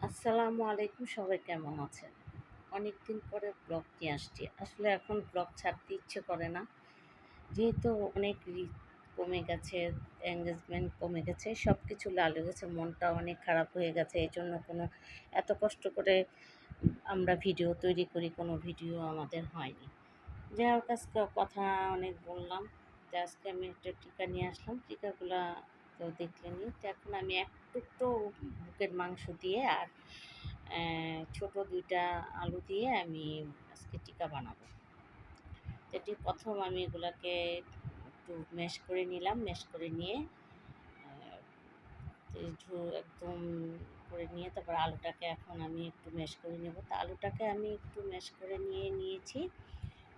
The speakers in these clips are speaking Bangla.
আসসালামু আলাইকুম, সবাই কেমন আছেন? অনেকদিন পরে ব্লগ নিয়ে আসছি। আসলে এখন ব্লগ ছাড়তে ইচ্ছে করে না। যেহেতু অনেক রিচ কমে গেছে, এঙ্গেজমেন্ট কমে গেছে, সব কিছু লালে গেছে, মনটা অনেক খারাপ হয়ে গেছে। এজন্য কোনো এত কষ্ট করে আমরা ভিডিও তৈরি করি, কোনো ভিডিও আমাদের হয়নি। যাই হোক, আজকে কথা অনেক বললাম। তো আজকে আমি একটা টিকা নিয়ে আসলাম। টিকাগুলা তো দেখলেনই। তো এখন আমি এক টুকরো বুকের মাংস দিয়ে আর ছোট ২ টা আলু দিয়ে আমি আজকে টিকা বানাবো। তো প্রথম আমি এগুলাকে একটু ম্যাশ করে নিলাম। ম্যাশ করে নিয়ে একদম করে নিয়ে তারপর আলুটাকে এখন আমি একটু ম্যাশ করে নেব। তো আলুটাকে আমি একটু ম্যাশ করে নিয়েছি।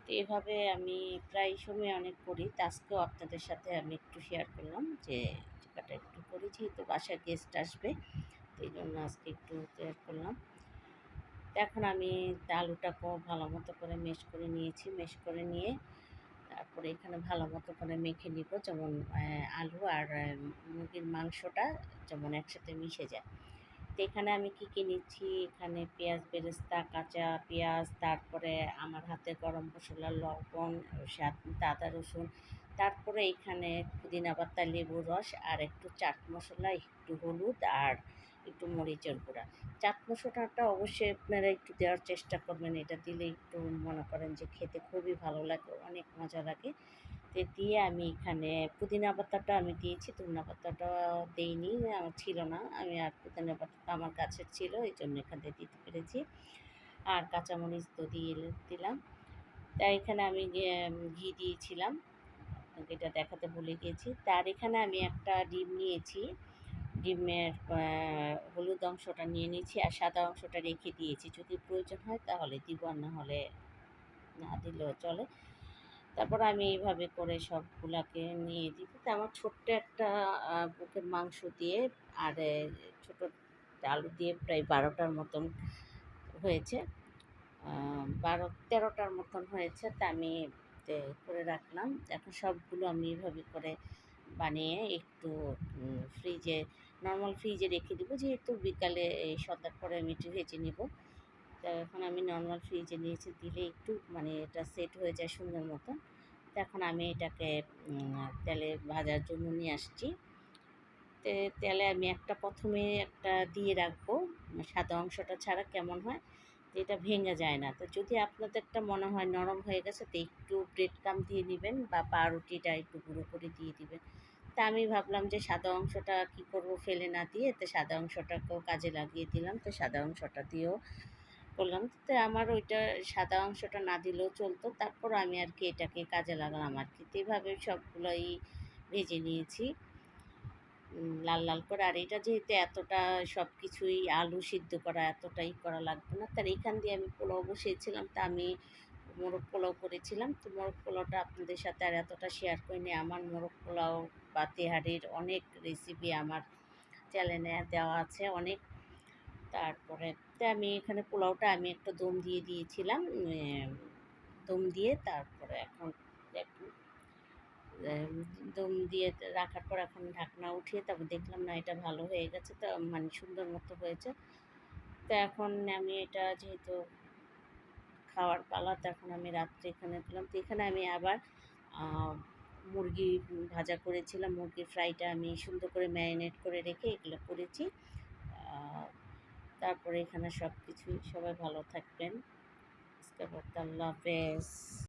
তো এভাবে আমি প্রায় সময় অনেক করি। তো আজকেও আপনাদের সাথে আমি একটু শেয়ার করলাম যে টিকাটা একটু করি, যেহেতু বাসায় গেস্ট আসবে। তো এই জন্য আজকে একটু শেয়ার করলাম। তো এখন আমি আলুটাকেও ভালো মতো করে ম্যাশ করে নিয়েছি। ম্যাশ করে নিয়ে তারপরে এখানে ভালো মতো করে মেখে নিব, যেমন আলু আর মুরগির মাংসটা যেমন একসাথে মিশে যায়। তো এখানে আমি কী নিচ্ছি, এখানে পেঁয়াজ বেরেস্তা, কাঁচা পেঁয়াজ, তারপরে আমার হাতে গরম মশলা, লবণ, আদা রসুন, তারপরে এখানে পুদিনা পাতা, লেবুর রস আর একটু চাট মশলা, একটু হলুদ আর একটু মরিচের গুঁড়া। চাট মশলাটা অবশ্যই আপনারা একটু দেওয়ার চেষ্টা করবেন। এটা দিলে একটু মনে করেন যে খেতে খুবই ভালো লাগে, অনেক মজা লাগে। তো দিয়ে আমি এখানে পুদিনা পাতাটা আমি দিয়েছি, ধনিয়া পাতাটা দেইনি, আমার ছিল না। আমি আর পুদিনা পাতাটা আমার গাছের ছিল, এই জন্য এখান থেকে দিতে পেরেছি। আর কাঁচামরিচ তো দিলাম। তাই এখানে আমি ঘি দিয়েছিলাম, আপনাকে এটা দেখাতে ভুলে গিয়েছি। তার এখানে আমি একটা ডিম নিয়েছি, ডিমের হলুদ অংশটা নিয়ে নিয়েছি আর সাদা অংশটা রেখে দিয়েছি। যদি প্রয়োজন হয় তাহলে দিব, আর না হলে না দিলেও চলে। তারপর আমি এইভাবে করে সবগুলাকে নিয়ে দিই। তো আমার ছোট্ট একটা বুকের মাংস দিয়ে আর ছোটো আলু দিয়ে প্রায় ১২টার মতন হয়েছে। ১২-১৩টার মতন হয়েছে। তা আমি করে রাখলাম। এখন সবগুলো আমি এভাবে করে বানিয়ে একটু নর্মাল ফ্রিজে রেখে দেবো, যেহেতু বিকালে সন্ধ্যার পরে আমি একটু ভেজে নেব। তো এখন আমি নর্মাল ফ্রিজে নিয়েছি, দিলে একটু মানে এটা সেট হয়ে যায় সুন্দর মতো। তো এখন আমি এটাকে তেলে ভাজার জন্য নিয়ে আসছি। তেলে আমি প্রথমে একটা দিয়ে রাখবো, সাদা অংশটা ছাড়া কেমন হয়, তো এটা ভেঙে যায় না। তো যদি আপনাদেরটা মনে হয় নরম হয়ে গেছে, তো একটু ব্রেড ক্রাম্ব দিয়ে নেবেন বা পাউরুটিটা একটু গুঁড়ো করে দিয়ে দিবেন। তা আমি ভাবলাম যে সাদা অংশটা কী করবো, ফেলে না দিয়ে, তো সাদা অংশটাকেও কাজে লাগিয়ে দিলাম। তো সাদা অংশটা দিয়েও করলাম। তো আমার ওইটা সাদা অংশটা না দিলেও চলতো, তারপর আমি আর কি এটাকে কাজে লাগালাম আর কি। তো এভাবে সবগুলোই ভেজে নিয়েছি লাল লাল করে। আর এটা যেহেতু এতটা সব কিছুই আলু সিদ্ধ করা, এতটাই করা লাগবে না। তার এইখান দিয়ে আমি পোলাও বসিয়েছিলাম, তা আমি মোরগ পোলাও করেছিলাম। তো মোরগ পোলাওটা আপনাদের সাথে আর এতটা শেয়ার করিনি। আমার মোরগ পোলাও বা তেহারির অনেক রেসিপি আমার চ্যানেলে দেওয়া আছে অনেক। তারপরে তো আমি এখানে পোলাওটা আমি একটা দম দিয়ে দিয়েছিলাম। দম দিয়ে তারপরে এখন দেখুন, দম দিয়ে রাখার পর এখন ঢাকনা উঠিয়ে তারপর দেখলাম না, এটা ভালো হয়ে গেছে, তো মানে সুন্দর মতো হয়েছে। তো এখন আমি এটা যেহেতু খাওয়ার পালা, তো এখন আমি রাত্রে এখানে দিলাম। তো এখানে আমি আবার মুরগি ভাজা করেছিলাম, মুরগির ফ্রাইটা আমি সুন্দর করে ম্যারিনেট করে রেখে এগুলো করেছি। তারপরে এখানে সব কিছুই, সবাই ভালো থাকবেন। আল্লাহ হাফেজ।